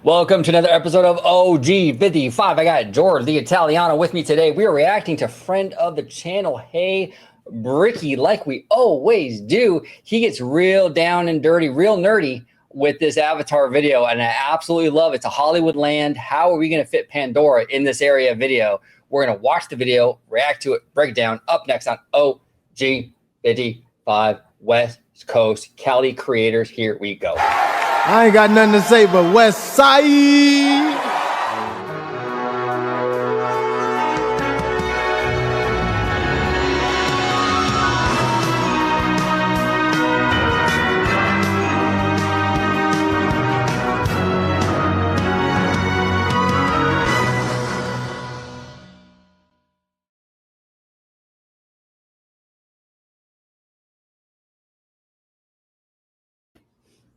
Welcome to another episode of OG55. I got George the Italiano with me today. We are reacting to friend of the channel, Hey Brickey, like we always do. He gets real down and dirty, real nerdy with this Avatar video, and I absolutely love it. It's a Hollywood land. How are we going to fit Pandora in this area video? We're going to watch the video, react to it, break it down. Up next on OG55 West Coast Cali creators. Here we go. I ain't got nothing to say but West Side.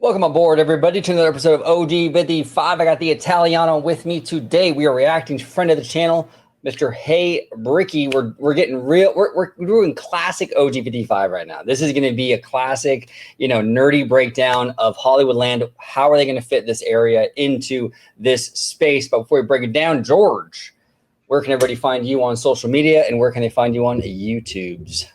Welcome aboard, everybody, to another episode of OG55. I got the Italiano with me today. We are reacting to friend of the channel, Mr. Hey Brickey. We're getting real. We're doing classic OG55 right now. This is going to be a classic, nerdy breakdown of Hollywoodland. How are they going to fit this area into this space? But before we break it down, George, where can everybody find you on social media, and where can they find you on YouTubes?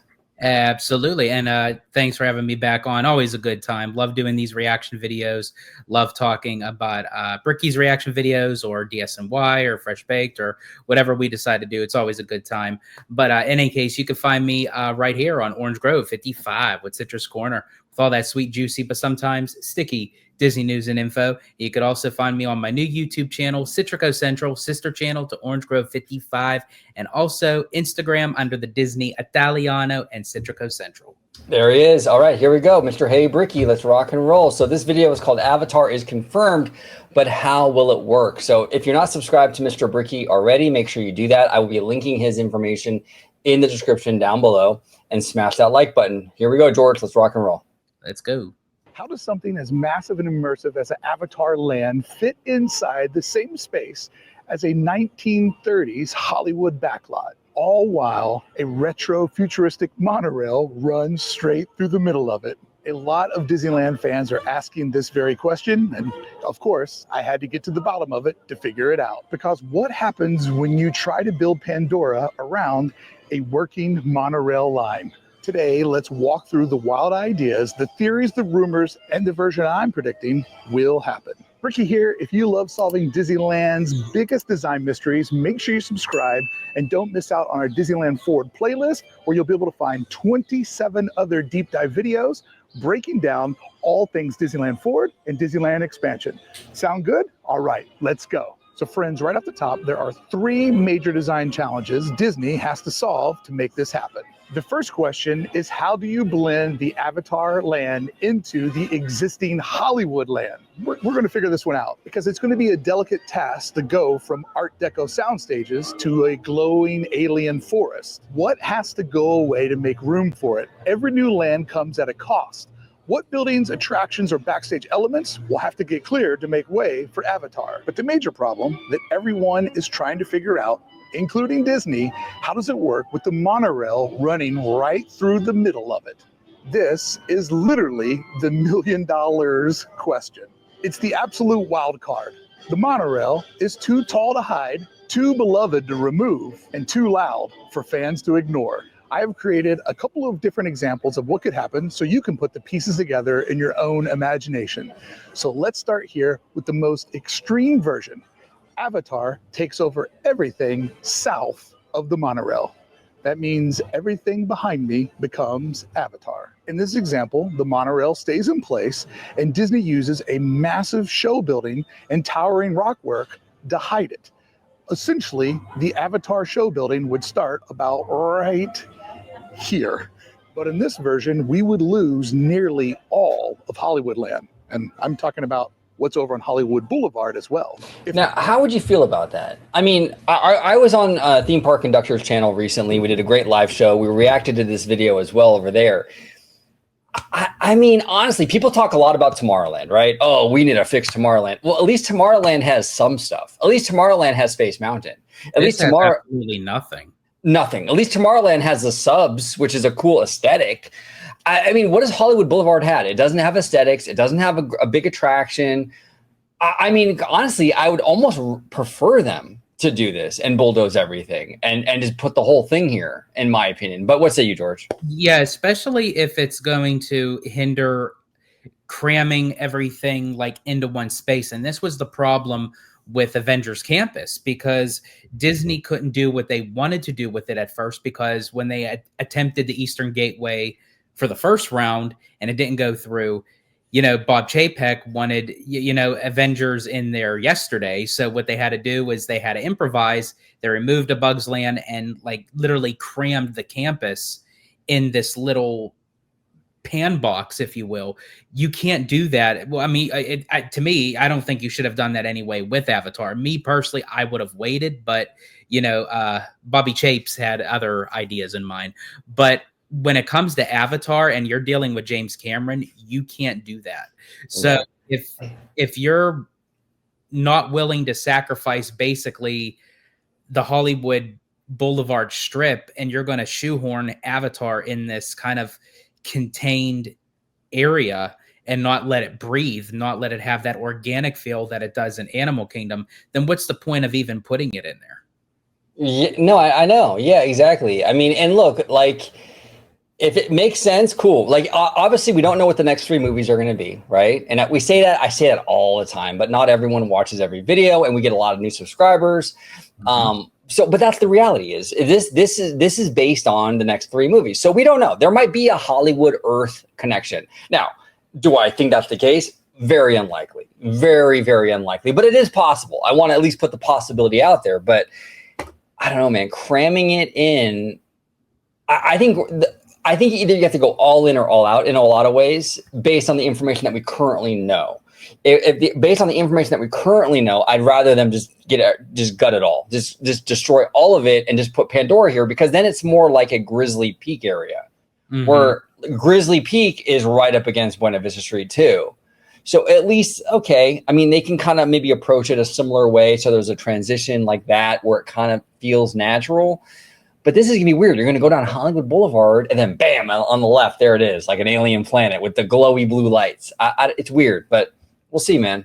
Absolutely. And thanks for having me back on. Always a good time. Love doing these reaction videos. Love talking about Brickey's reaction videos or DSNY or Fresh Baked or whatever we decide to do. It's always a good time. But in any case, you can find me right here on Orange Grove 55 with Citrus Corner with all that sweet, juicy, but sometimes sticky Disney news and info. You could also find me on my new YouTube channel, Citrico Central, sister channel to Orange Grove 55, and also Instagram under the Disney Italiano and Citrico Central. There he is. All right, here we go. Mr. Hey Brickey, let's rock and roll. So this video is called Avatar is Confirmed, but how will it work? So if you're not subscribed to Mr. Brickey already, make sure you do that. I will be linking his information in the description down below, and smash that like button. Here we go, George. Let's rock and roll. Let's go. How does something as massive and immersive as an Avatar land fit inside the same space as a 1930s Hollywood backlot, all while a retro futuristic monorail runs straight through the middle of it? A lot of Disneyland fans are asking this very question, and of course, I had to get to the bottom of it to figure it out. Because what happens when you try to build Pandora around a working monorail line? Today, let's walk through the wild ideas, the theories, the rumors, and the version I'm predicting will happen. Brickey here. If you love solving Disneyland's biggest design mysteries, make sure you subscribe and don't miss out on our Disneyland Forward playlist, where you'll be able to find 27 other deep dive videos breaking down all things Disneyland Forward and Disneyland expansion. Sound good? All right, let's go. So friends, right off the top, there are 3 major design challenges Disney has to solve to make this happen. The first question is, how do you blend the Avatar land into the existing Hollywood land? We're going to figure this one out, because it's going to be a delicate task to go from Art Deco sound stages to a glowing alien forest. What has to go away to make room for it? Every new land comes at a cost. What buildings, attractions, or backstage elements will have to get cleared to make way for Avatar? But the major problem that everyone is trying to figure out, including Disney, how does it work with the monorail running right through the middle of it? This is literally the $1 million question. It's the absolute wild card. The monorail is too tall to hide, too beloved to remove, and too loud for fans to ignore. I have created a couple of different examples of what could happen so you can put the pieces together in your own imagination. So let's start here with the most extreme version. Avatar takes over everything south of the monorail. That means everything behind me becomes Avatar. In this example, the monorail stays in place, and Disney uses a massive show building and towering rockwork to hide it. Essentially, the Avatar show building would start about right here. But in this version, we would lose nearly all of Hollywoodland. And I'm talking about what's over on Hollywood Boulevard as well. Now, how would you feel about that? I mean, I was on Theme Park Conductor's channel recently. We did a great live show. We reacted to this video as well over there. I mean, honestly, people talk a lot about Tomorrowland, right? Oh, we need to fix Tomorrowland. Well, at least Tomorrowland has some stuff. At least Tomorrowland has Space Mountain. At least absolutely nothing. Nothing. At least Tomorrowland has the subs, which is a cool aesthetic. I mean, what does Hollywood Boulevard have? It doesn't have aesthetics. It doesn't have a big attraction. I mean, honestly, I would almost prefer them to do this and bulldoze everything and just put the whole thing here, in my opinion. But what say you, George? Yeah, especially if it's going to hinder cramming everything like into one space. And this was the problem with Avengers Campus, because Disney couldn't do what they wanted to do with it at first, because when they attempted the Eastern Gateway for the first round and it didn't go through, you know, Bob Chapek wanted, you know, Avengers in there yesterday. So what they had to do was they had to improvise. They removed a Bugs Land and like literally crammed the campus in this little pan box, if you will. You can't do that. Well, I mean, to me, I don't think you should have done that anyway with Avatar. Me personally, I would have waited, but you know, Bobby Chapes had other ideas in mind. But when it comes to Avatar and you're dealing with James Cameron, you can't do that. So if you're not willing to sacrifice basically the Hollywood Boulevard strip and you're going to shoehorn Avatar in this kind of contained area and not let it breathe, not let it have that organic feel that it does in Animal Kingdom, then what's the point of even putting it in there? Yeah, no, I know. Yeah, exactly. I mean, and look, like, if it makes sense, cool. Like, obviously, we don't know what the next 3 movies are going to be, right? And I say that all the time, but not everyone watches every video, and we get a lot of new subscribers. So, but that's the reality. Is this is based on the next 3 movies, so we don't know. There might be a Hollywood Earth connection. Now, do I think that's the case? Very unlikely. Very, very unlikely. But it is possible. I want to at least put the possibility out there. But I don't know, man. Cramming it in, I think either you have to go all in or all out in a lot of ways based on the information that we currently know. Based on the information that we currently know, I'd rather them just gut it all, just destroy all of it and just put Pandora here, because then it's more like a Grizzly Peak area, where Grizzly Peak is right up against Buena Vista Street too. So at least, okay, I mean, they can kind of maybe approach it a similar way. So there's a transition like that where it kind of feels natural. But this is gonna be weird. You're gonna go down Hollywood Boulevard and then bam, on the left, there it is, like an alien planet with the glowy blue lights. It's weird, but we'll see, man.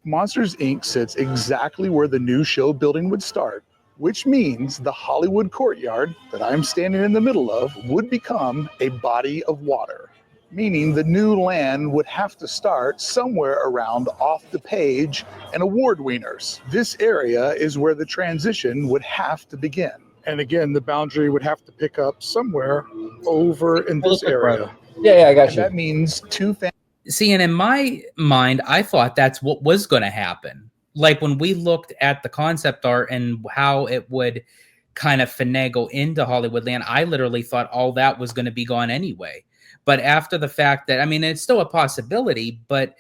Monsters, Inc. sits exactly where the new show building would start, which means the Hollywood courtyard that I'm standing in the middle of would become a body of water, meaning the new land would have to start somewhere around Off the Page and Award Wieners. This area is where the transition would have to begin. And again, the boundary would have to pick up somewhere over in this area. Yeah, I got you. That means 2 families. See, and in my mind, I thought that's what was going to happen. Like when we looked at the concept art and how it would kind of finagle into Hollywoodland, I literally thought all that was going to be gone anyway. But after the fact that, I mean, it's still a possibility, but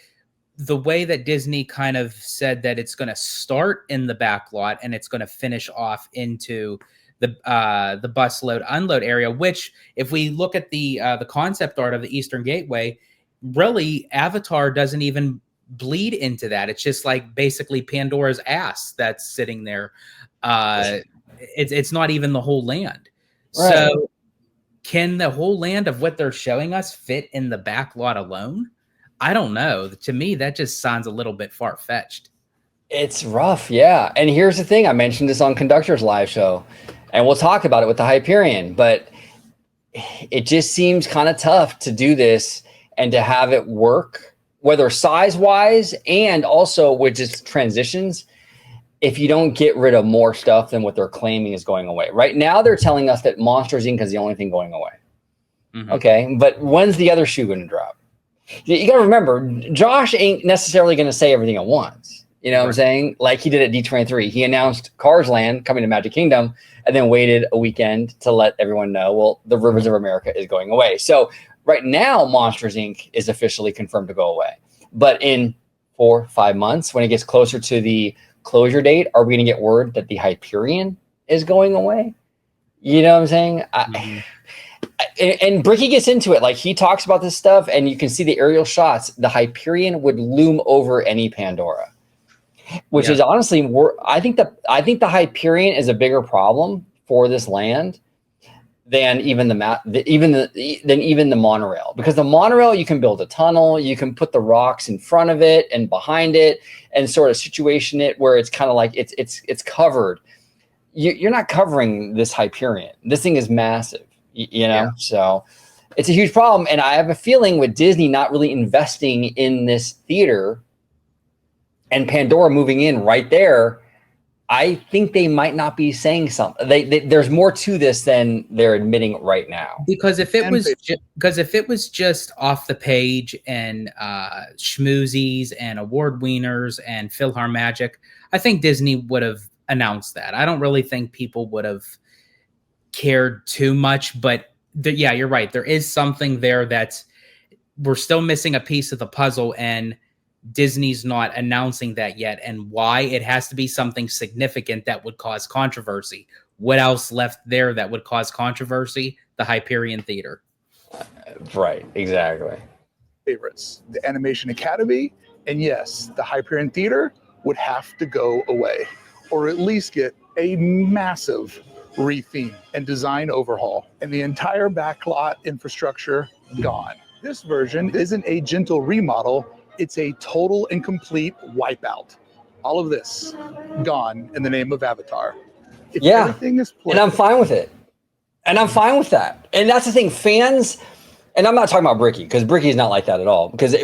the way that Disney kind of said that it's going to start in the back lot and it's going to finish off into the bus load unload area, which if we look at the concept art of the Eastern Gateway, really Avatar doesn't even bleed into that. It's just like basically Pandora's ass that's sitting there. It's not even the whole land. Right. So can the whole land of what they're showing us fit in the back lot alone? I don't know. To me, that just sounds a little bit far-fetched. It's rough, yeah. And here's the thing. I mentioned this on Conductor's live show, and we'll talk about it with the Hyperion, but it just seems kind of tough to do this and to have it work, whether size-wise and also with just transitions, if you don't get rid of more stuff than what they're claiming is going away. Right now, they're telling us that Monsters, Inc. is the only thing going away. Okay, but when's the other shoe going to drop? You got to remember, Josh ain't necessarily going to say everything at once. You know what I'm saying? Like he did at D23. He announced Cars Land coming to Magic Kingdom and then waited a weekend to let everyone know, well, the Rivers of America is going away. So right now, Monsters, Inc. is officially confirmed to go away. But in 4 or 5 months, when it gets closer to the closure date, are we going to get word that the Hyperion is going away? You know what I'm saying? And Brickey gets into it. Like he talks about this stuff and you can see the aerial shots. The Hyperion would loom over any Pandora, which is honestly, I think the Hyperion is a bigger problem for this land than even the monorail, because the monorail, you can build a tunnel, you can put the rocks in front of it and behind it and sort of situation it where it's kind of like it's covered. You're not covering this Hyperion. This thing is massive, you know? Yeah. So it's a huge problem. And I have a feeling with Disney not really investing in this theater and Pandora moving in right there, I think they might not be saying something. There's more to this than they're admitting right now. Because if it was just off the page and schmoozies and award wieners and PhilharMagic, I think Disney would have announced that. I don't really think people would have cared too much, but yeah, you're right. There is something there that's we're still missing a piece of the puzzle, and Disney's not announcing that yet. And why? It has to be something significant that would cause controversy. What else left there that would cause controversy? The Hyperion Theater. Right, exactly. Favorites, the Animation Academy, and yes, the Hyperion Theater would have to go away, or at least get a massive retheme and design overhaul, and the entire backlot infrastructure gone. This version isn't a gentle remodel, it's a total and complete wipeout. All of this gone in the name of Avatar. If everything is played, and I'm fine with it. And I'm fine with that. And that's the thing, fans, and I'm not talking about Brickey, because Brickey is not like that at all. Because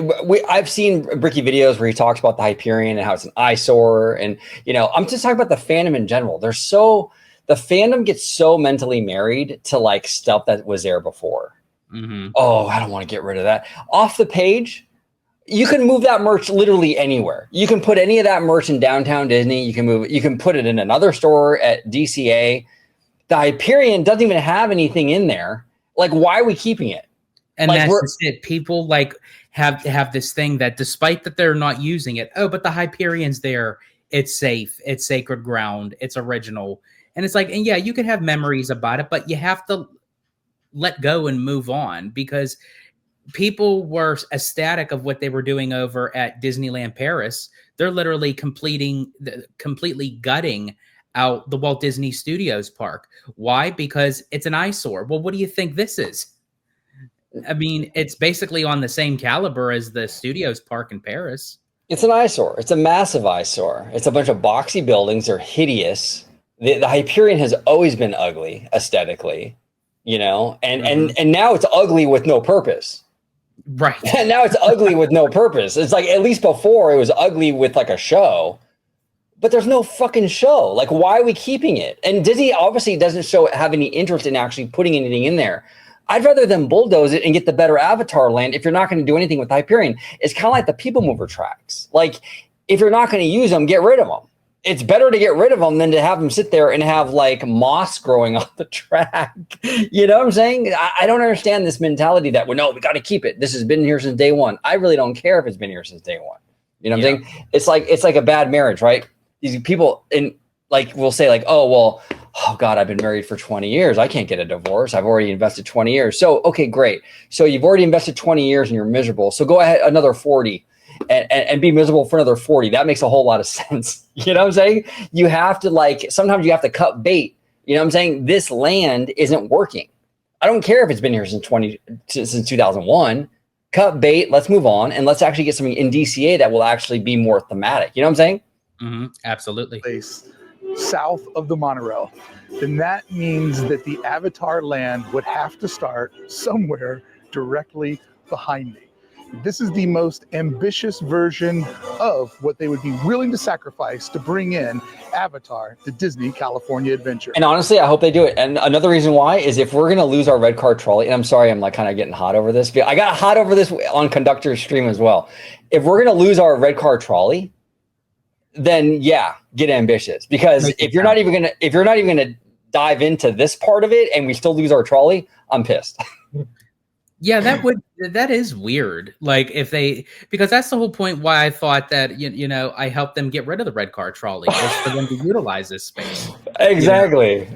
I've seen Brickey videos where he talks about the Hyperion and how it's an eyesore. And, you know, I'm just talking about the fandom in general. The fandom gets so mentally married to like stuff that was there before. Mm-hmm. Oh, I don't want to get rid of that. Off the page, you can move that merch literally anywhere. You can put any of that merch in downtown Disney. You can put it in another store at DCA. The Hyperion doesn't even have anything in there. Like, why are we keeping it? And like, that's just it. People like have this thing that despite that they're not using it, oh, but the Hyperion's there. It's safe. It's sacred ground. It's original. And it's like, and yeah, you can have memories about it, but you have to let go and move on, because people were ecstatic of what they were doing over at Disneyland Paris. They're literally completely gutting out the Walt Disney Studios park. Why? Because it's an eyesore. Well, what do you think this is? I mean, it's basically on the same caliber as the Studios park in Paris. It's an eyesore. It's a massive eyesore. It's a bunch of boxy buildings. They're hideous. The Hyperion has always been ugly aesthetically, you know, and now it's ugly with no purpose. Right. And now it's ugly with no purpose. It's like, at least before it was ugly with like a show, but there's no fucking show. Like, why are we keeping it? And Disney obviously doesn't have any interest in actually putting anything in there. I'd rather them bulldoze it and get the better Avatar land if you're not going to do anything with Hyperion. It's kind of like the People Mover tracks. Like, if you're not going to use them, get rid of them. It's better to get rid of them than to have them sit there and have like moss growing on the track. You know what I'm saying? I don't understand this mentality that, well, no, we got to keep it. This has been here since day one. I really don't care if it's been here since day one. You know what I'm saying? It's like a bad marriage, right? These people will say like, oh God, I've been married for 20 years. I can't get a divorce. I've already invested 20 years. So, okay, great. So you've already invested 20 years and you're miserable. So go ahead, another 40. And be miserable for another 40. That makes a whole lot of sense. You know what I'm saying? You have to sometimes you have to cut bait. You know what I'm saying? This land isn't working. I don't care if it's been here since 2001. Cut bait. Let's move on. And let's actually get something in DCA that will actually be more thematic. You know what I'm saying? Mm-hmm. Absolutely. Place south of the monorail. Then that means that the Avatar land would have to start somewhere directly behind me. This is the most ambitious version of what they would be willing to sacrifice to bring in Avatar, the Disney California Adventure. And honestly, I hope they do it. And another reason why is if we're going to lose our red car trolley, and I'm sorry, I'm like kind of getting hot over this. But I got hot over this on Conductor's stream as well. If we're going to lose our red car trolley, then yeah, get ambitious. Because if you're not even going to dive into this part of it and we still lose our trolley, I'm pissed. Yeah, that is weird. Like because that's the whole point why I thought that, you know, I helped them get rid of the red car trolley was for them to utilize this space. Exactly.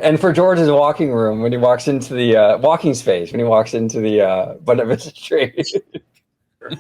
And for George's walking room, when he walks into the walking space, when he walks into the Buena Vista Street.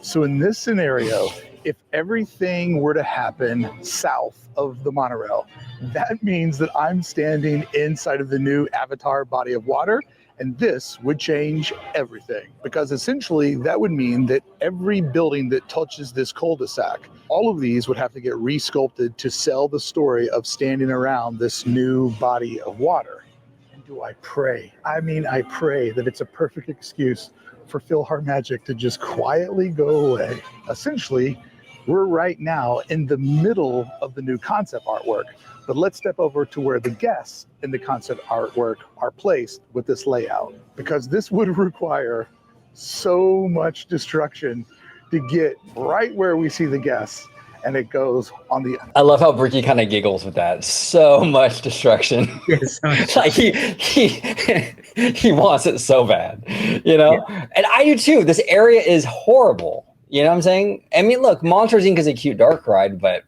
So in this scenario, If everything were to happen south of the monorail, that means that I'm standing inside of the new Avatar body of water, and this would change everything. Because essentially, that would mean that every building that touches this cul-de-sac, all of these would have to get re-sculpted to sell the story of standing around this new body of water. And do I pray? I mean, I pray that it's a perfect excuse for PhilharMagic to just quietly go away. Essentially, we're right now in the middle of the new concept artwork, but let's step over to where the guests in the concept artwork are placed with this layout, because this would require so much destruction to get right where we see the guests, and it goes on the... I love how Brickey kind of giggles with that. So much destruction. Yes, so much. Like he wants it so bad, you know? Yeah. And I do too. This area is horrible. You know what I'm saying? I mean, look, Monsters Inc. is a cute dark ride, but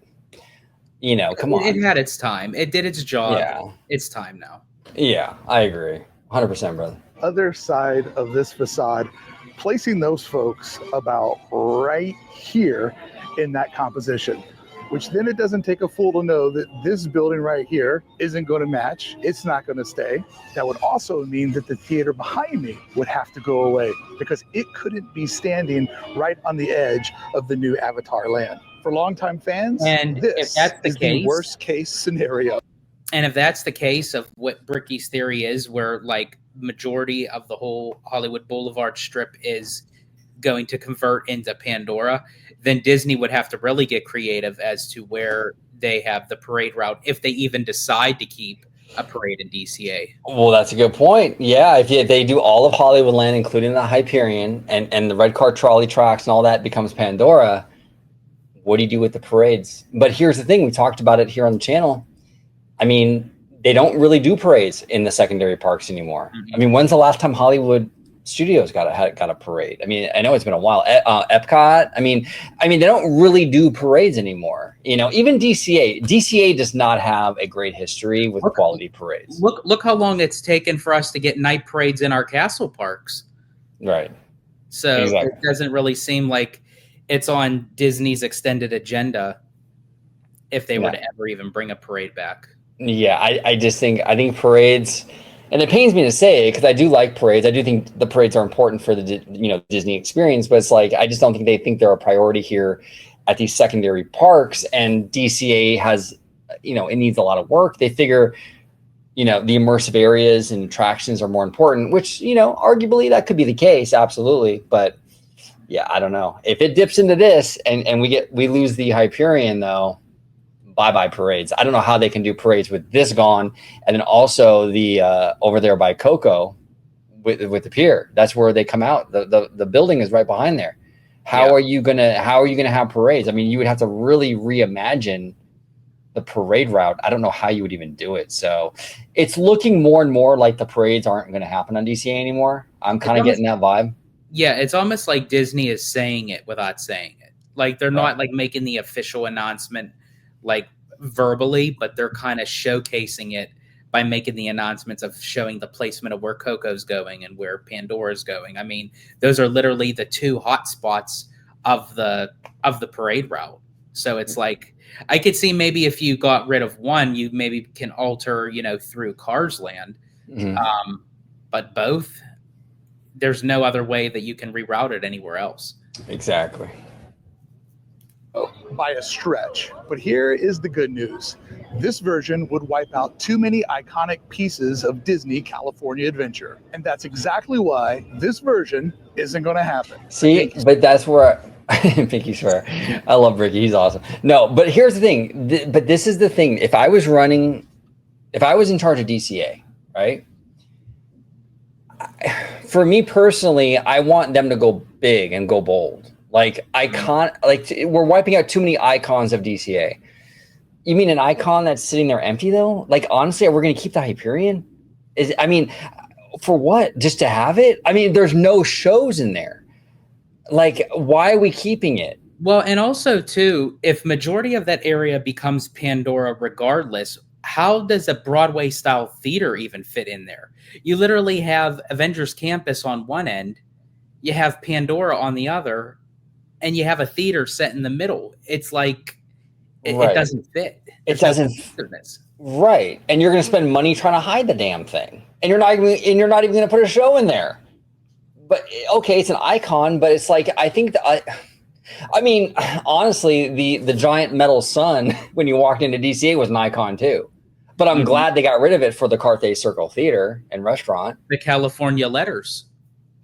you know, come on. It had its time. It did its job. Yeah. It's time now. Yeah, I agree. 100%, brother. Other side of this facade, placing those folks about right here in that composition, which then it doesn't take a fool to know that this building right here isn't going to match. It's not going to stay. That would also mean that the theater behind me would have to go away, because it couldn't be standing right on the edge of the new Avatar land. For longtime fans, and this if that's the is case, the worst case scenario. And if that's the case of what Brickey's theory is, where like majority of the whole Hollywood Boulevard strip is going to convert into Pandora, then Disney would have to really get creative as to where they have the parade route, if they even decide to keep a parade in DCA. Well, that's a good point. Yeah, if they do all of Hollywoodland, including the Hyperion and the red car trolley tracks and all that becomes Pandora, what do you do with the parades? But here's the thing, we talked about it here on the channel. I mean, they don't really do parades in the secondary parks anymore. Mm-hmm. I mean, when's the last time Hollywood Studios got a parade? I mean, I know it's been a while. Epcot. I mean, they don't really do parades anymore. You know, even DCA does not have a great history with quality parades. Look how long it's taken for us to get night parades in our castle parks. Right. So exactly. It doesn't really seem like it's on Disney's extended agenda if they were to ever even bring a parade back. Yeah, I think parades. And it pains me to say it because I do like parades. I do think the parades are important for the Disney experience, but it's like I just don't think they think they're a priority here at these secondary parks. And DCA has, it needs a lot of work. They figure, the immersive areas and attractions are more important, which, arguably that could be the case, absolutely. But yeah, I don't know. If it dips into this and we lose the Hyperion though, bye-bye parades. I don't know how they can do parades with this gone, and then also the over there by Coco with the pier. That's where they come out. The building is right behind there. How are you gonna have parades? I mean, you would have to really reimagine the parade route. I don't know how you would even do it. So it's looking more and more like the parades aren't going to happen on DCA anymore. I'm kind of getting that vibe. Yeah, it's almost like Disney is saying it without saying it. Like they're not like making the official announcement like verbally, but they're kind of showcasing it by making the announcements of showing the placement of where Coco's going and where Pandora's going. I mean, those are literally the two hot spots of the parade route. So it's like, I could see maybe if you got rid of one, you maybe can alter, through Cars Land. Mm-hmm. But both, there's no other way that you can reroute it anywhere else. Exactly. By a stretch. But here is the good news. This version would wipe out too many iconic pieces of Disney California Adventure. And that's exactly why this version isn't going to happen. See, but that's where Pinky swear. I love Brickey. He's awesome. No, but here's the thing. But this is the thing. If I was in charge of DCA, right? For me personally, I want them to go big and go bold. Like we're wiping out too many icons of DCA. You mean an icon that's sitting there empty though? Like honestly, we're going to keep the Hyperion? For what? Just to have it? I mean, there's no shows in there. Like, why are we keeping it? Well, and also too, if majority of that area becomes Pandora regardless, how does a Broadway style theater even fit in there? You literally have Avengers Campus on one end, you have Pandora on the other. and you have a theater set in the middle. It's like it Right. doesn't fit. It There's no doesn't. cohesiveness. Right. And you're going to spend money trying to hide the damn thing. And you're not even going to put a show in there. But okay, it's an icon, but it's like, I think I mean, honestly, the giant metal sun when you walked into DCA was an icon too. But I'm glad they got rid of it for the Carthay Circle Theater and Restaurant. The California letters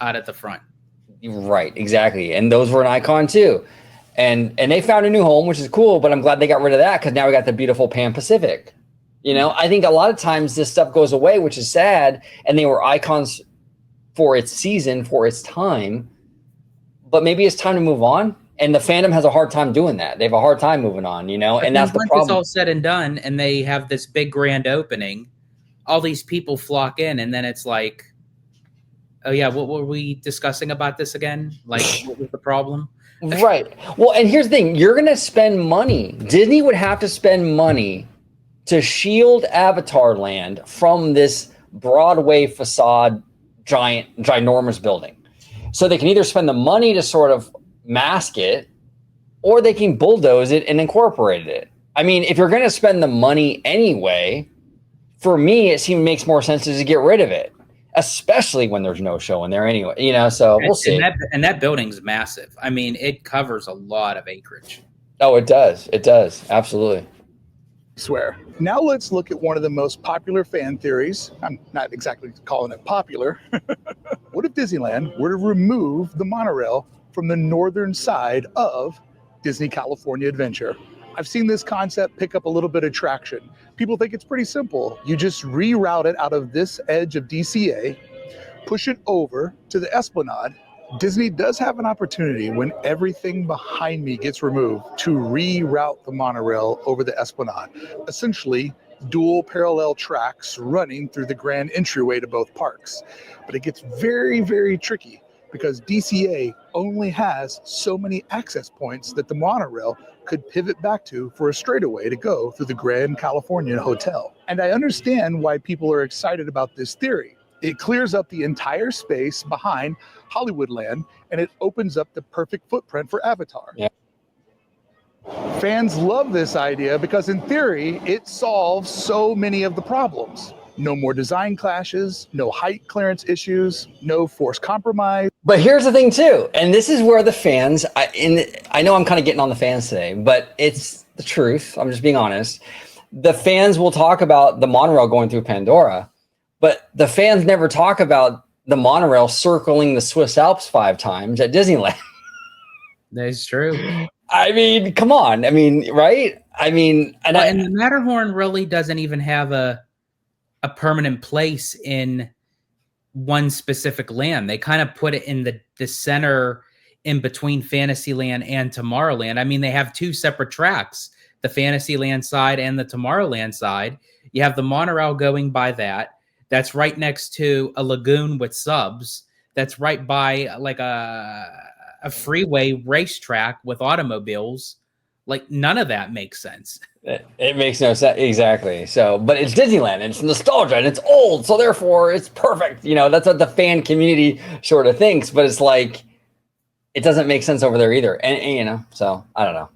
out at the front. Right, exactly. And those were an icon too. And they found a new home, which is cool, but I'm glad they got rid of that because now we got the beautiful Pan Pacific. You know, I think a lot of times this stuff goes away, which is sad, and they were icons for its season, for its time, but maybe it's time to move on. And the fandom has a hard time doing that. They have a hard time moving on, you know, and that's the problem. Once it's all said and done and they have this big grand opening, all these people flock in, and then it's like, oh yeah, what were we discussing about this again? Like, what was the problem? Right. Well, and here's the thing. You're going to spend money. Disney would have to spend money to shield Avatar Land from this Broadway facade ginormous building. So they can either spend the money to sort of mask it, or they can bulldoze it and incorporate it. I mean, if you're going to spend the money anyway, for me, it makes more sense to just get rid of it, especially when there's no show in there anyway, you know, so we'll see. And that building's massive. I mean, it covers a lot of acreage. Oh, it does. It does. Absolutely. Swear. Now let's look at one of the most popular fan theories. I'm not exactly calling it popular. What if Disneyland were to remove the monorail from the northern side of Disney California Adventure? I've seen this concept pick up a little bit of traction. People think it's pretty simple. You just reroute it out of this edge of DCA, push it over to the Esplanade. Disney does have an opportunity when everything behind me gets removed to reroute the monorail over the Esplanade. Essentially, dual parallel tracks running through the grand entryway to both parks. But it gets very, very tricky because DCA only has so many access points that the monorail could pivot back to for a straightaway to go through the Grand Californian Hotel. And I understand why people are excited about this theory. It clears up the entire space behind Hollywoodland, and it opens up the perfect footprint for Avatar. Yeah. Fans love this idea because in theory, it solves so many of the problems. No more design clashes, no height clearance issues, no forced compromise. But here's the thing too, and this is where the fans, I know I'm kind of getting on the fans today, but it's the truth. I'm just being honest. The fans will talk about the monorail going through Pandora, but the fans never talk about the monorail circling the Swiss Alps 5 times at Disneyland. That's true. I mean, come on. I mean, right? I mean, and the Matterhorn really doesn't even have a permanent place in one specific land. They kind of put it in the center in between Fantasyland and Tomorrowland. I mean, they have 2 separate tracks, the Fantasyland side and the Tomorrowland side. You have the monorail going by that. That's right next to a lagoon with subs. That's right by like a freeway racetrack with automobiles. Like, none of that makes sense. It makes no sense. Exactly. So, but it's Disneyland and it's nostalgia and it's old. So therefore it's perfect. You know, that's what the fan community sort of thinks, but it's like, it doesn't make sense over there either. And you know, so I don't know.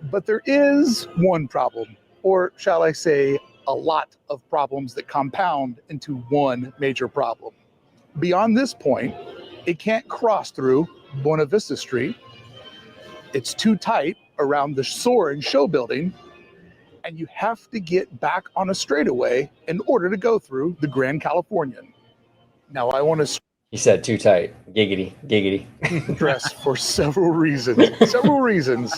But there is one problem, or shall I say, a lot of problems that compound into one major problem. Beyond this point, it can't cross through Buena Vista Street. It's too tight around the Soar and Show building, and you have to get back on a straightaway in order to go through the Grand Californian. Now, I want to... He said too tight. Giggity, giggity. Stress for several reasons. Several reasons.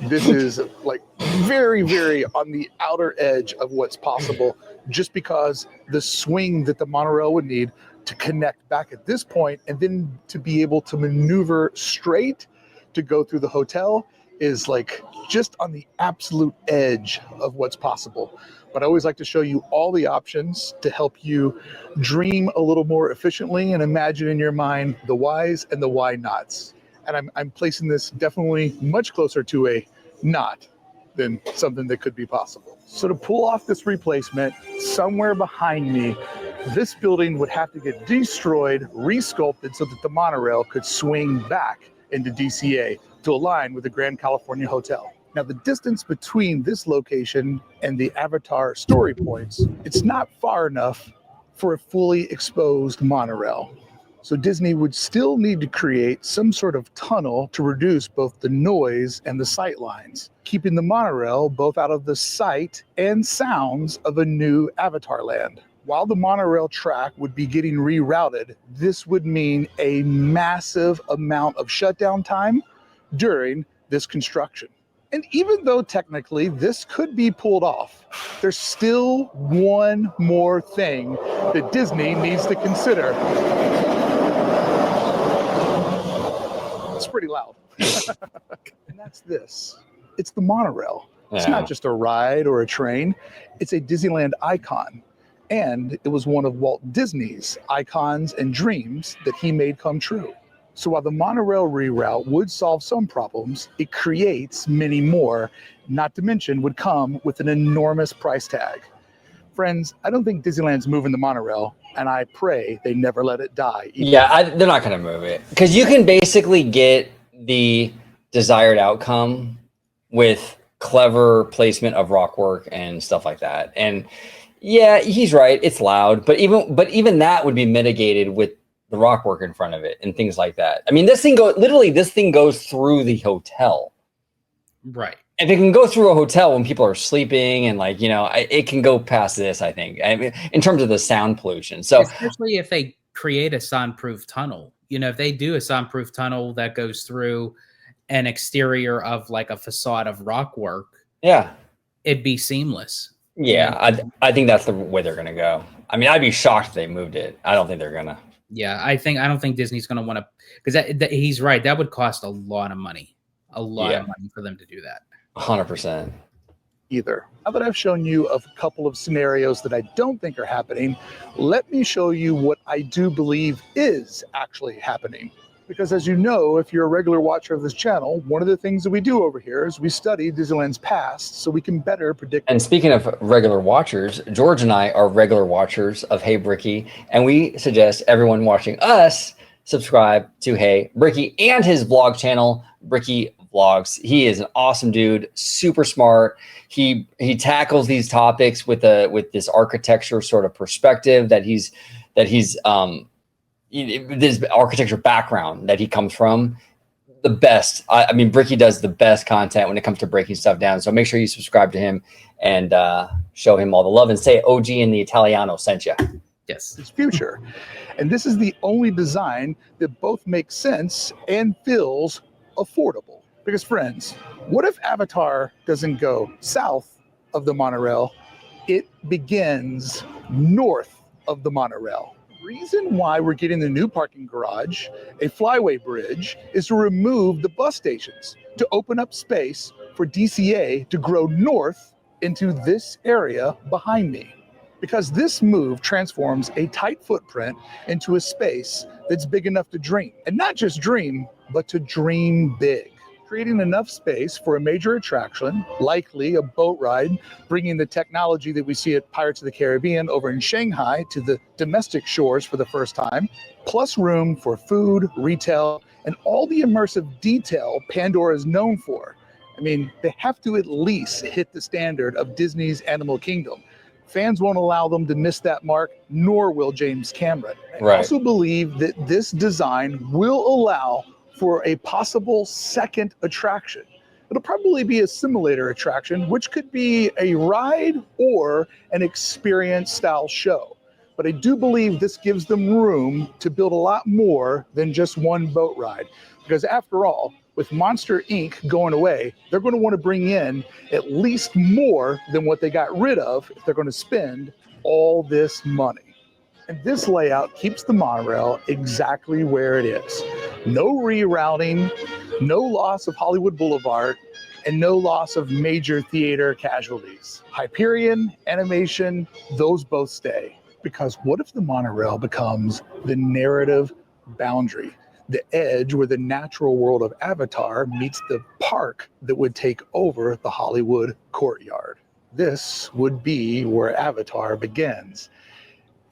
This is like very, very on the outer edge of what's possible, just because the swing that the monorail would need to connect back at this point and then to be able to maneuver straight to go through the hotel is like just on the absolute edge of what's possible. But I always like to show you all the options to help you dream a little more efficiently and imagine in your mind the whys and the why nots. And I'm placing this definitely much closer to a not than something that could be possible. So to pull off this replacement, somewhere behind me, this building would have to get destroyed, resculpted so that the monorail could swing back into DCA to align with the Grand California Hotel. Now, the distance between this location and the Avatar story points, it's not far enough for a fully exposed monorail. So Disney would still need to create some sort of tunnel to reduce both the noise and the sight lines, keeping the monorail both out of the sight and sounds of a new Avatar land. While the monorail track would be getting rerouted, this would mean a massive amount of shutdown time during this construction. And even though technically this could be pulled off, there's still one more thing that Disney needs to consider. It's pretty loud. And that's this. It's the monorail. It's not just a ride or a train. It's a Disneyland icon. And it was one of Walt Disney's icons and dreams that he made come true. So while the monorail reroute would solve some problems, it creates many more, not to mention would come with an enormous price tag. Friends, I don't think Disneyland's moving the monorail, and I pray they never let it die. Yeah, they're not going to move it because you can basically get the desired outcome with clever placement of rock work and stuff like that. And yeah, he's right. It's loud, but even that would be mitigated with the rock work in front of it and things like that. I mean, this thing goes through the hotel. Right. If it can go through a hotel when people are sleeping and like, it can go past this, I think, I mean, in terms of the sound pollution. So especially if they create a soundproof tunnel, if they do a soundproof tunnel that goes through an exterior of like a facade of rock work, yeah, it'd be seamless. Yeah. I think that's the way they're going to go. I mean, I'd be shocked if they moved it. I don't think they're going to. Yeah. I don't think Disney's going to want to, because he's right. That would cost a lot of money, of money for them to do that. 100%. Either. Now that I've shown you a couple of scenarios that I don't think are happening, let me show you what I do believe is actually happening. Because as you know, if you're a regular watcher of this channel, one of the things that we do over here is we study Disneyland's past so we can better predict. And speaking of regular watchers, George and I are regular watchers of Hey Brickey, and we suggest everyone watching us subscribe to Hey Brickey and his vlog channel, Brickey Vlogs. He is an awesome dude, super smart. He tackles these topics with this architecture sort of perspective that he's this architecture background that he comes from. The best. I mean, Brickey does the best content when it comes to breaking stuff down. So make sure you subscribe to him and show him all the love and say OG in the Italiano sent you. Yes. Its future. And this is the only design that both makes sense and feels affordable. Because friends, what if Avatar doesn't go south of the monorail? It begins north of the monorail. Reason why we're getting the new parking garage, a flyway bridge, is to remove the bus stations, to open up space for DCA to grow north into this area behind me. Because this move transforms a tight footprint into a space that's big enough to dream. And not just dream, but to dream big. Creating enough space for a major attraction, likely a boat ride, bringing the technology that we see at Pirates of the Caribbean over in Shanghai to the domestic shores for the first time, plus room for food, retail, and all the immersive detail Pandora is known for. I mean, they have to at least hit the standard of Disney's Animal Kingdom. Fans won't allow them to miss that mark, nor will James Cameron. I also believe that this design will allow for a possible second attraction. It'll probably be a simulator attraction, which could be a ride or an experience style show. But I do believe this gives them room to build a lot more than just one boat ride. Because after all, with Monster Inc. going away, they're going to want to bring in at least more than what they got rid of if they're going to spend all this money. And this layout keeps the monorail exactly where it is. No rerouting, no loss of Hollywood Boulevard, and no loss of major theater casualties. Hyperion, animation, those both stay. Because what if the monorail becomes the narrative boundary? The edge where the natural world of Avatar meets the park that would take over the Hollywood courtyard. This would be where Avatar begins.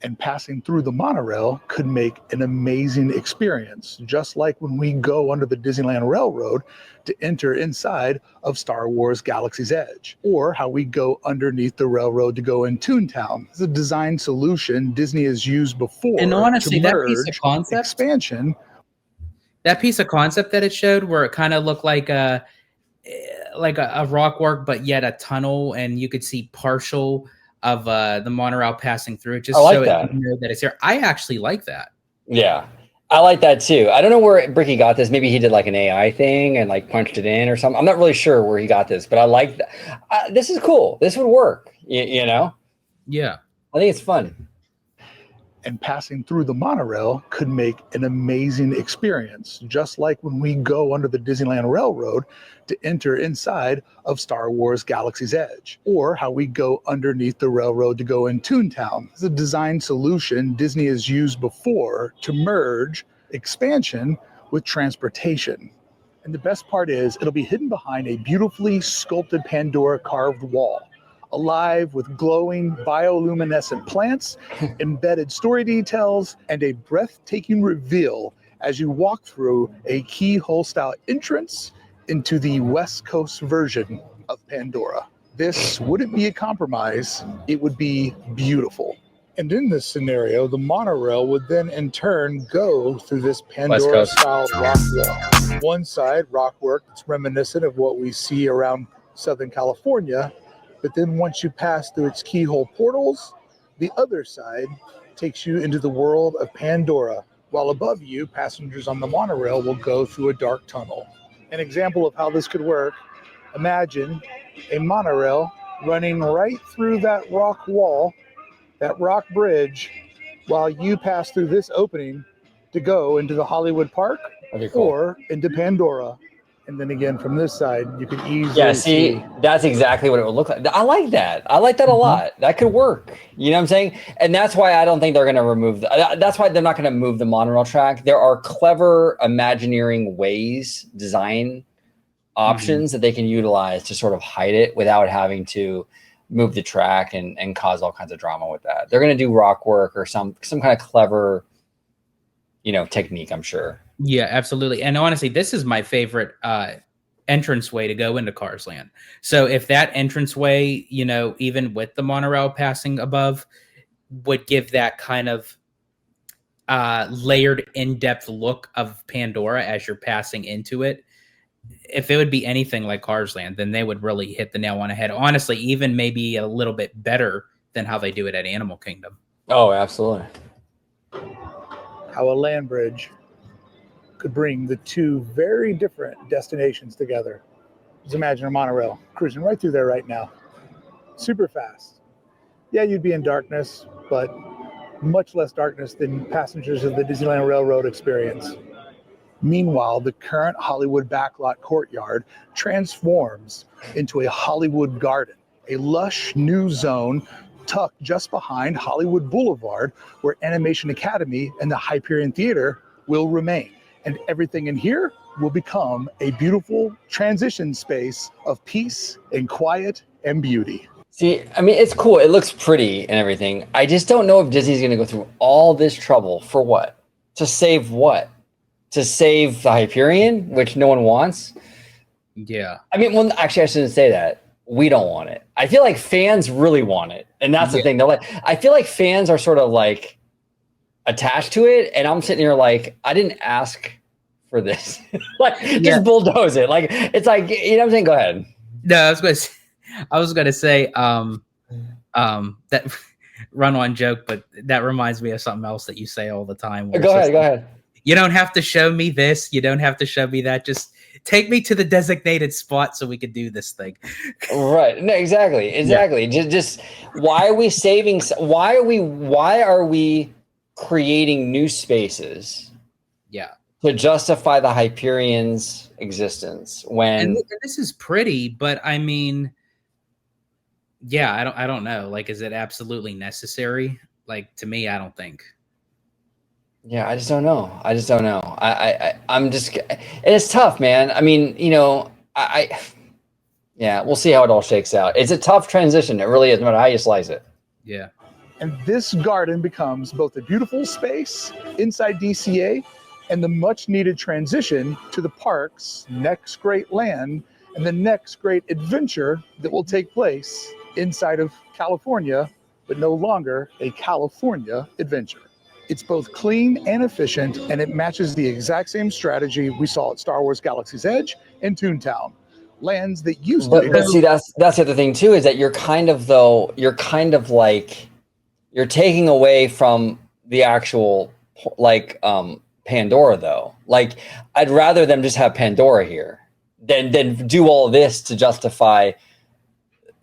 And passing through the monorail could make an amazing experience, just like when we go under the Disneyland Railroad to enter inside of Star Wars Galaxy's Edge, or how we go underneath the railroad to go in Toontown. It's a design solution Disney has used before And honestly, to that merge piece of concept, expansion. that piece of concept that it showed, where it kind of looked like a rock work, but yet a tunnel, and you could see partial of the monorail passing through. Just I like so that. it know that it's here. I actually like that. Yeah, I like that too. I don't know where Brickey got this. Maybe he did like an AI thing and like punched it in or something. I'm not really sure where he got this, but I like that. This is cool. This would work. You know? Yeah. I think it's fun. And passing through the monorail could make an amazing experience, just like when we go under the Disneyland Railroad to enter inside of Star Wars Galaxy's Edge, or how we go underneath the railroad to go in Toontown. It's a design solution Disney has used before to merge expansion with transportation. And the best part is it'll be hidden behind a beautifully sculpted Pandora carved wall, alive with glowing bioluminescent plants, embedded story details, and a breathtaking reveal as you walk through a keyhole-style entrance into the West Coast version of Pandora. This wouldn't be a compromise, it would be beautiful. And in this scenario, the monorail would then in turn go through this Pandora-style rock wall. One side, rock work that's reminiscent of what we see around Southern California, but then once you pass through its keyhole portals, the other side takes you into the world of Pandora, while above you, passengers on the monorail will go through a dark tunnel. An example of how this could work, imagine a monorail running right through that rock wall, that rock bridge, while you pass through this opening to go into the Hollywood Park or into Pandora. And then again, from this side, you can easily see. That's exactly what it would look like. I like that. I like that a lot. That could work. You know what I'm saying? And that's why I don't think they're going to remove that's why they're not going to move the monorail track. There are clever Imagineering ways, design options that they can utilize to sort of hide it without having to move the track and cause all kinds of drama with that. They're going to do rock work or some kind of clever, technique, I'm sure. Yeah, absolutely. And honestly, this is my favorite entrance way to go into Cars Land. So if that entrance way, even with the monorail passing above, would give that kind of layered, in-depth look of Pandora as you're passing into it, if it would be anything like Cars Land, then they would really hit the nail on the head. Honestly, even maybe a little bit better than how they do it at Animal Kingdom. Oh, absolutely. How a land bridge could bring the two very different destinations together. Just imagine a monorail cruising right through there right now. Super fast. Yeah, you'd be in darkness, but much less darkness than passengers of the Disneyland Railroad experience. Meanwhile, the current Hollywood backlot courtyard transforms into a Hollywood garden, a lush new zone tucked just behind Hollywood Boulevard, where Animation Academy and the Hyperion Theater will remain. And everything in here will become a beautiful transition space of peace and quiet and beauty. See, I mean, it's cool. It looks pretty and everything. I just don't know if Disney's going to go through all this trouble for what? To save what? To save the Hyperion, which no one wants? Yeah. I mean, well, actually, I shouldn't say that. We don't want it. I feel like fans really want it. And that's the thing. They're like, I feel like fans are sort of like attached to it. And I'm sitting here like, I didn't ask for this. Just bulldoze it. Like, it's like, you know what I'm saying? Go ahead. No, I was going to say that run on joke, but that reminds me of something else that you say all the time. Go ahead. You don't have to show me this. You don't have to show me that. Just take me to the designated spot so we could do this thing. Right. No, exactly. Yeah. Just why are we saving? Why are we creating new spaces? Yeah. To justify the Hyperion's existence when this is pretty, but I mean, yeah, I don't know. Like, is it absolutely necessary? Like, to me, I don't think. Yeah, I just don't know. I'm just, and it's tough, man. I mean, yeah, we'll see how it all shakes out. It's a tough transition. It really is, no matter how you slice it. Yeah. And this garden becomes both a beautiful space inside DCA and the much needed transition to the park's next great land and the next great adventure that will take place inside of California, but no longer a California adventure. It's both clean and efficient, and it matches the exact same strategy we saw at Star Wars Galaxy's Edge and Toontown. Lands that used to be. But see, that's the other thing too, is that you're kind of like, you're taking away from the actual like Pandora though. Like, I'd rather them just have Pandora here than do all this to justify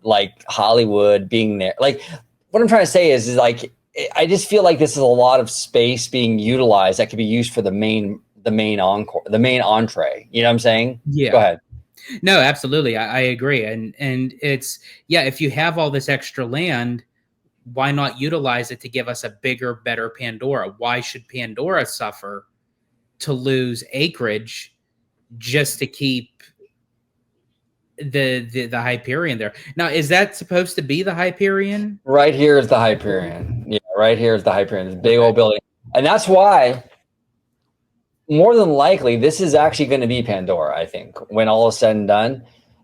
like Hollywood being there. Like, what I'm trying to say is like, I just feel like this is a lot of space being utilized that could be used for the main encore, the main entree. You know what I'm saying? Yeah. Go ahead. No, absolutely. I agree. And it's, yeah, if you have all this extra land, why not utilize it to give us a bigger, better Pandora? Why should Pandora suffer to lose acreage just to keep the Hyperion there? Now, is that supposed to be the Hyperion? Right here is the Hyperion. Yeah, right here is the Hyperion. This big old building. And that's why, more than likely, this is actually going to be Pandora, I think. When all is said and done,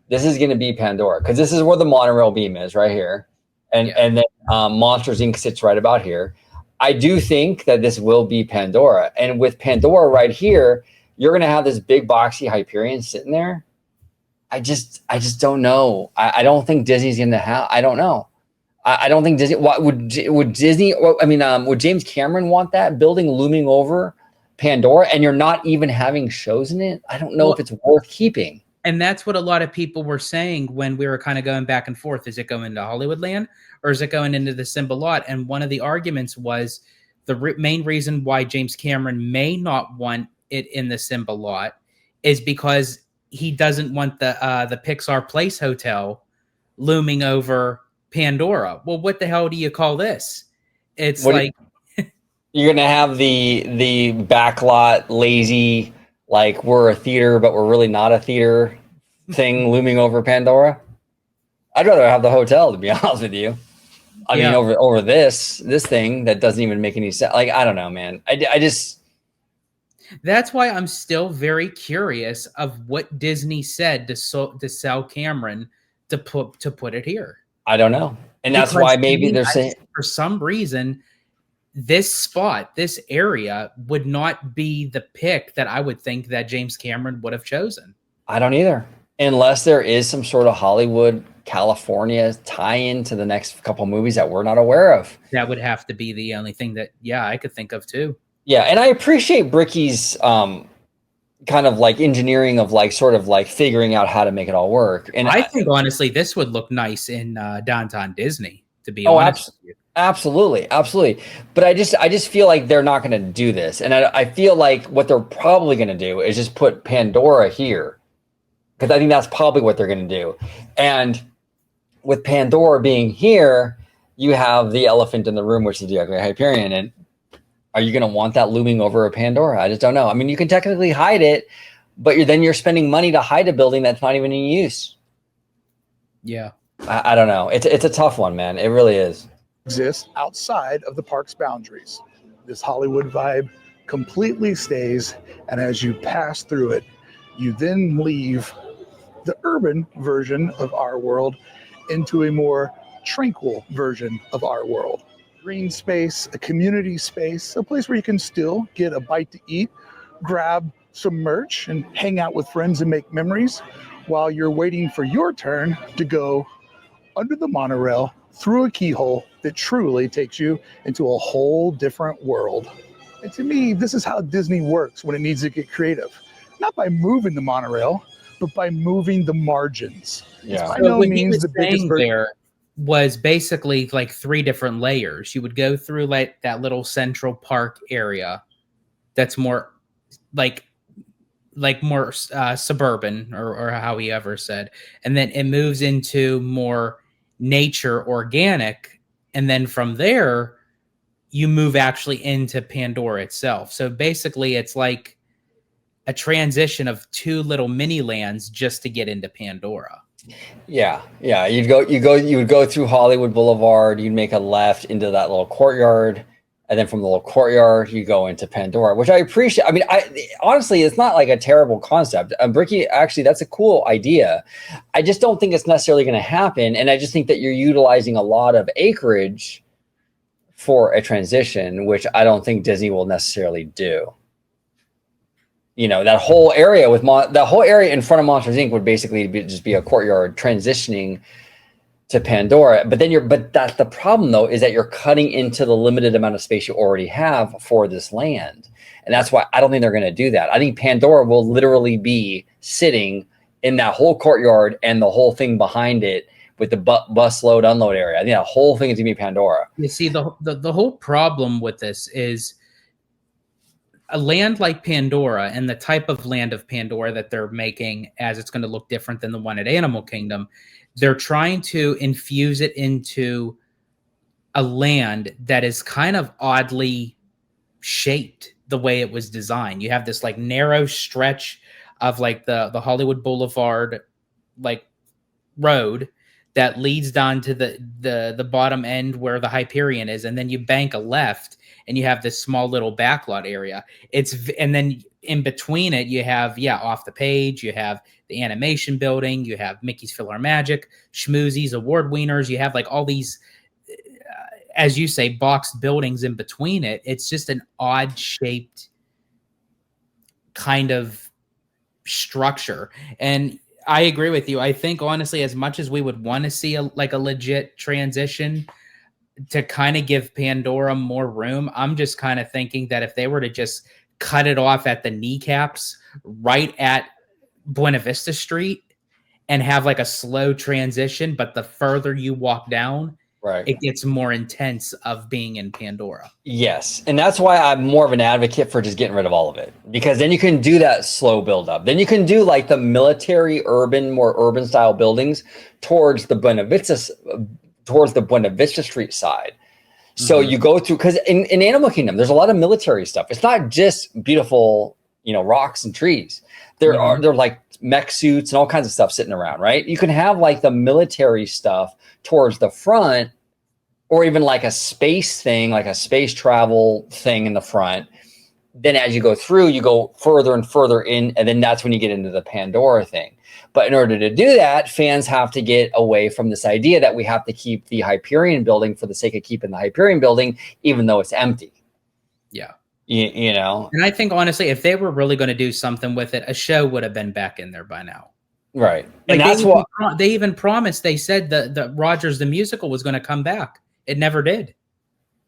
this is going to be Pandora. Because this is where the monorail beam is, right here. And then Monsters, Inc. sits right about here. I do think that this will be Pandora. And with Pandora right here, you're going to have this big boxy Hyperion sitting there. I just don't know. I don't think Disney's going to have. I don't know. I don't think Disney. What would Disney? I mean, would James Cameron want that building looming over Pandora, and you're not even having shows in it? I don't know if it's worth keeping. And that's what a lot of people were saying when we were kind of going back and forth. Is it going to Hollywoodland or is it going into the Simba lot? And one of the arguments was the main reason why James Cameron may not want it in the Simba lot is because he doesn't want the Pixar Place Hotel looming over Pandora. Well, what the hell do you call this? It's like you're gonna have the backlot lazy, like we're a theater but we're really not a theater thing looming over Pandora. I'd rather have the hotel, to be honest with you. I mean, over this thing that doesn't even make any sense. Like, I don't know, man. I just. That's why I'm still very curious of what Disney said to sell Cameron to put it here. I don't know, and that's why maybe they're saying for some reason this spot, this area, would not be the pick that I would think that James Cameron would have chosen. I don't either, unless there is some sort of Hollywood, California tie-in to the next couple movies that we're not aware of. That would have to be the only thing that, I could think of too. Yeah, and I appreciate Brickey's kind of like engineering of like sort of like figuring out how to make it all work. And I think honestly, this would look nice in downtown Disney, to be honest with you. Absolutely. But I just feel like they're not going to do this. And I feel like what they're probably going to do is just put Pandora here, because I think that's probably what they're going to do. And with Pandora being here, you have the elephant in the room, which is the ugly Hyperion. And are you going to want that looming over a Pandora? I just don't know. I mean, you can technically hide it, but then you're spending money to hide a building that's not even in use. Yeah. I don't know. It's a tough one, man. It really is. Exists outside of the park's boundaries. This Hollywood vibe completely stays, and as you pass through it, you then leave the urban version of our world into a more tranquil version of our world. Green space, a community space, a place where you can still get a bite to eat, grab some merch, and hang out with friends and make memories while you're waiting for your turn to go under the monorail through a keyhole that truly takes you into a whole different world. And to me, this is how Disney works when it needs to get creative. Not by moving the monorail, but by moving the margins. Yeah. By no means the biggest there was basically like 3 different layers. You would go through like that little Central Park area that's more like more suburban or how he ever said. And then it moves into more nature, organic. And then from there, you move actually into Pandora itself. So basically it's like a transition of 2 little mini lands just to get into Pandora. Yeah, yeah. You would go through Hollywood Boulevard. You'd make a left into that little courtyard, and then from the little courtyard, you go into Pandora, which I appreciate. I mean, honestly, it's not like a terrible concept. Bricky, actually, that's a cool idea. I just don't think it's necessarily going to happen, and I just think that you're utilizing a lot of acreage for a transition, which I don't think Disney will necessarily do. You know, that whole area with the whole area in front of Monsters Inc. would basically just be a courtyard transitioning to Pandora. But that's the problem though, is that you're cutting into the limited amount of space you already have for this land. And that's why I don't think they're going to do that. I think Pandora will literally be sitting in that whole courtyard and the whole thing behind it with the bus load unload area. I think that whole thing is going to be Pandora. You see, the whole problem with this is a land like Pandora and the type of land of Pandora that they're making, as it's going to look different than the one at Animal Kingdom. They're trying to infuse it into a land that is kind of oddly shaped the way it was designed. You have this like narrow stretch of like the Hollywood Boulevard like road that leads down to the bottom end where the Hyperion is, and then you bank a left and you have this small little backlot area. And then in between it, you have, Off the Page, you have the animation building, you have Mickey's Filler Magic, Schmoozies, Award Wieners, you have like all these, as you say, boxed buildings in between it. It's just an odd shaped kind of structure. And I agree with you. I think honestly, as much as we would want to see a legit transition to kind of give Pandora more room, I'm just kind of thinking that if they were to just cut it off at the kneecaps right at Buena Vista Street and have like a slow transition, but the further you walk down, right, it gets more intense of being in Pandora. Yes. And that's why I'm more of an advocate for just getting rid of all of it, because then you can do that slow build up. Then you can do like the military more urban style buildings towards the Buena Vista Street side. So you go through, because in Animal Kingdom, there's a lot of military stuff. It's not just beautiful, rocks and trees. There are like mech suits and all kinds of stuff sitting around, right? You can have like the military stuff towards the front, or even like a space thing, like a space travel thing in the front. Then as you go through, you go further and further in, and then that's when you get into the Pandora thing. But in order to do that, fans have to get away from this idea that we have to keep the Hyperion building for the sake of keeping the Hyperion building, even though it's empty. Yeah. You know? And I think, honestly, if they were really going to do something with it, a show would have been back in there by now. Right. Like and that's what they even promised. They said that Rogers the Musical was going to come back. It never did.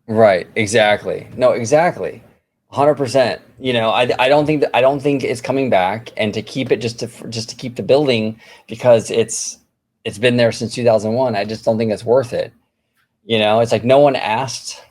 Right. Exactly. No, exactly. 100%. I don't think it's coming back, and to keep it just to keep the building, because it's been there since 2001. I just don't think it's worth it. It's like no one asked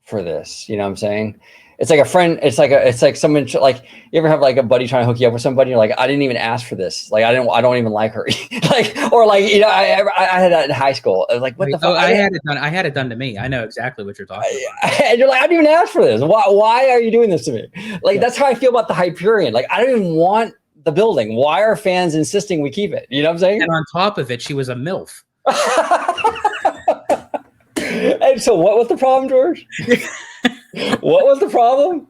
for this. You know what I'm saying? It's like a friend. It's like someone, like, you ever have like a buddy trying to hook you up with somebody? You're like, I didn't even ask for this. Like, I don't even like her. like, or like, I had that in high school. I was like, what the fuck? I had it done to me. I know exactly what you're talking about. And you're like, I didn't even ask for this. Why are you doing this to me? Like, that's how I feel about the Hyperion. Like, I don't even want the building. Why are fans insisting we keep it? You know what I'm saying? And on top of it, she was a MILF. And so what was the problem, George? What was the problem?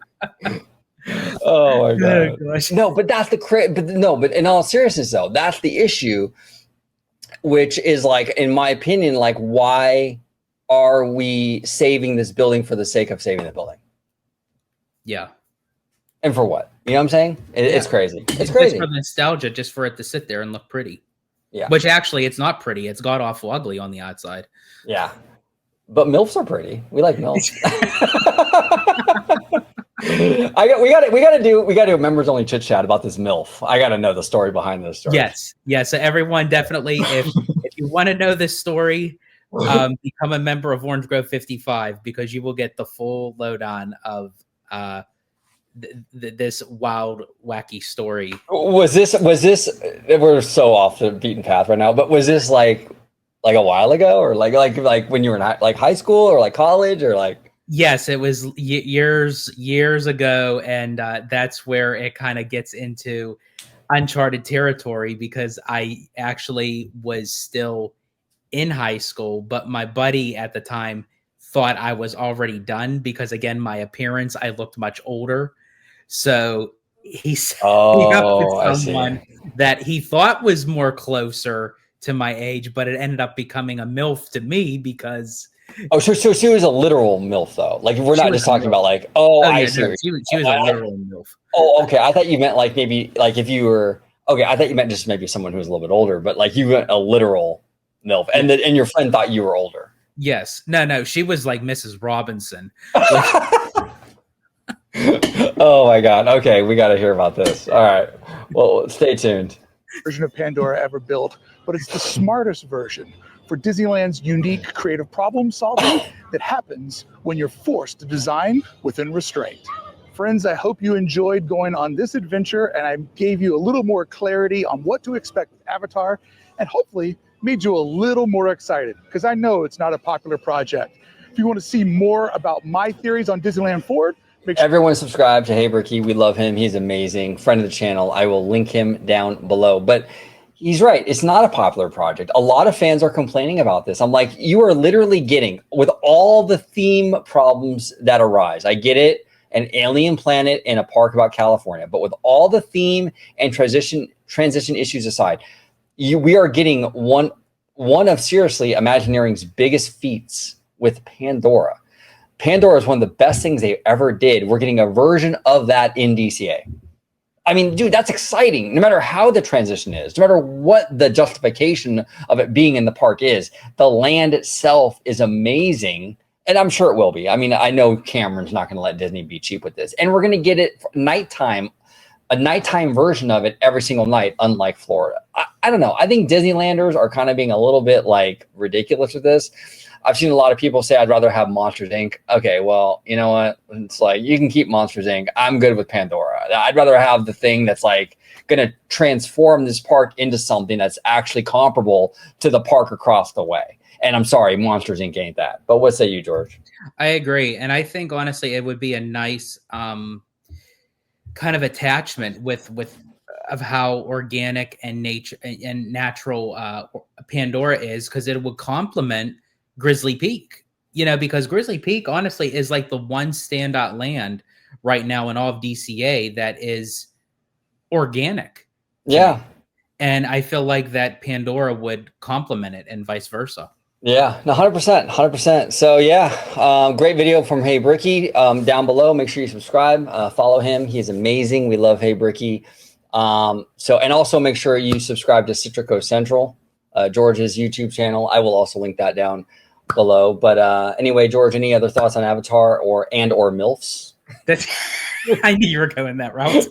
Oh my god! No, but that's but in all seriousness, though, that's the issue. Which is, like, in my opinion, like, why are we saving this building for the sake of saving the building? Yeah. And for what? You know what I'm saying? It's crazy. It's crazy. Just for the nostalgia, just for it to sit there and look pretty. Yeah. Which actually, it's not pretty. It's god awful ugly on the outside. Yeah. But MILFs are pretty. We like MILFs. we gotta do a members only chit chat about this MILF. I gotta know the story behind this story. Yes. So everyone, definitely, if you want to know this story, become a member of Orange Grove 55, because you will get the full lowdown of this wild, wacky story. Was this? We're so off the beaten path right now, but was this like a while ago, or like when you were in high school, or like college, or like? Yes, it was years ago, and that's where it kind of gets into uncharted territory because I actually was still in high school, but my buddy at the time thought I was already done because, again, my appearance, I looked much older. So he set me up with Oh, I someone see. that he thought was more closer to my age, but it ended up becoming a MILF to me because Oh, so she was a literal MILF though. Like we're she not was just a talking MILF. about like, oh, Oh I yeah, see. no, she was a literal MILF. Oh, okay. I thought you meant like maybe like if you were okay. I thought you meant just maybe someone who was a little bit older, but like you meant a literal MILF, and and your friend thought you were older. Yes, no, she was like Mrs. Robinson. Oh my God. Okay, we got to hear about this. All right. Well, stay tuned. Version of Pandora ever built, but it's the smartest version for Disneyland's unique creative problem solving that happens when you're forced to design within restraint. Friends, I hope you enjoyed going on this adventure and I gave you a little more clarity on what to expect with Avatar and hopefully made you a little more excited because I know it's not a popular project. If you want to see more about my theories on Disneyland Forward, make sure Everyone subscribe to Hey Brickey. We love him. He's amazing. Friend of the channel. I will link him down below. But he's right. It's not a popular project. A lot of fans are complaining about this. I'm like, you are literally getting, with all the theme problems that arise, I get it, an alien planet in a park about California, but with all the theme and transition issues aside, we are getting one of seriously Imagineering's biggest feats with Pandora. Pandora is one of the best things they ever did. We're getting a version of that in DCA. I mean, dude, that's exciting. No matter how the transition is, no matter what the justification of it being in the park is, the land itself is amazing. And I'm sure it will be. I mean, I know Cameron's not going to let Disney be cheap with this. And we're going to get it nighttime, a nighttime version of it every single night, unlike Florida. I don't know. I think Disneylanders are kind of being a little bit like ridiculous with this. I've seen a lot of people say I'd rather have Monsters Inc. Okay, well, you know what? It's like you can keep Monsters Inc. I'm good with Pandora. I'd rather have the thing that's like going to transform this park into something that's actually comparable to the park across the way. And I'm sorry, Monsters Inc. ain't that. But what say you, George? I agree. And I think, honestly, it would be a nice kind of attachment with of how organic and natural Pandora is, because it would complement Grizzly Peak, you know, because Grizzly Peak honestly is like the one standout land right now in all of DCA that is organic. Yeah. And I feel like that Pandora would complement it and vice versa. Yeah, no, 100%, 100%. So yeah, great video from Hey Brickey. Down below, make sure you subscribe, follow him. He's amazing. We love Hey Brickey. And also make sure you subscribe to Citrico Central, George's YouTube channel. I will also link that down below. But anyway, George, any other thoughts on Avatar or MILFs? That's I knew you were going that route.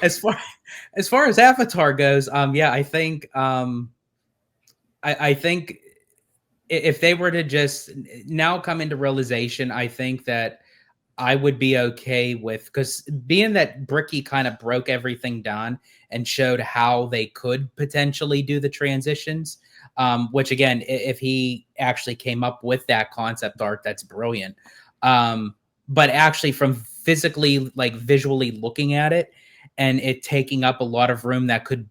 As far as Avatar goes, yeah, I think I think if they were to just now come into realization, I think that I would be okay with, because being that Brickey kind of broke everything down and showed how they could potentially do the transitions, which again, if he actually came up with that concept art, that's brilliant. But actually from physically, like visually looking at it and it taking up a lot of room that could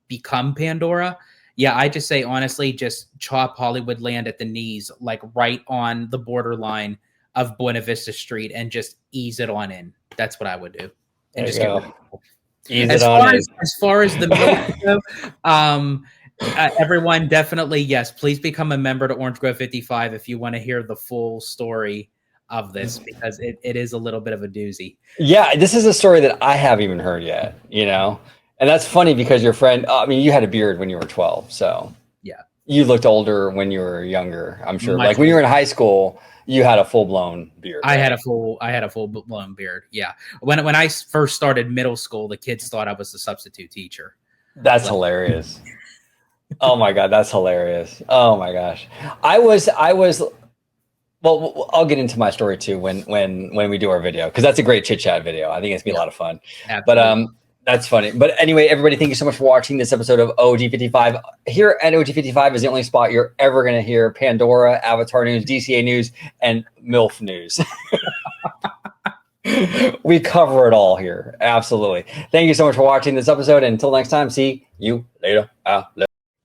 become Pandora. Yeah, I just say, honestly, just chop Hollywood Land at the knees, like right on the borderline of Buena Vista Street, and just ease it on in. That's what I would do. And just get rid of it. As far as the middle go, everyone definitely, yes, please become a member to Orange Grove 55 if you want to hear the full story of this, because it is a little bit of a doozy. Yeah, this is a story that I haven't even heard yet, you know? And that's funny because your friend, I mean, you had a beard when you were 12. So yeah, you looked older when you were younger, I'm sure. Much like when you were in high school, you had a full blown beard. I right? had a full blown beard. Yeah. When I first started middle school, the kids thought I was the substitute teacher. That's hilarious. Oh my God, that's hilarious. Oh my gosh. I was well, I'll get into my story too when we do our video, because that's a great chit chat video. I think it's gonna be a lot of fun. Absolutely. But that's funny. But anyway, everybody, thank you so much for watching this episode of OG55. Here at OG55 is the only spot you're ever going to hear Pandora, Avatar news, DCA news, and MILF news. We cover it all here. Absolutely. Thank you so much for watching this episode. And until next time, see you later.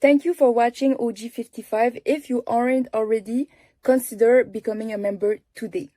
Thank you for watching OG55. If you aren't already, consider becoming a member today.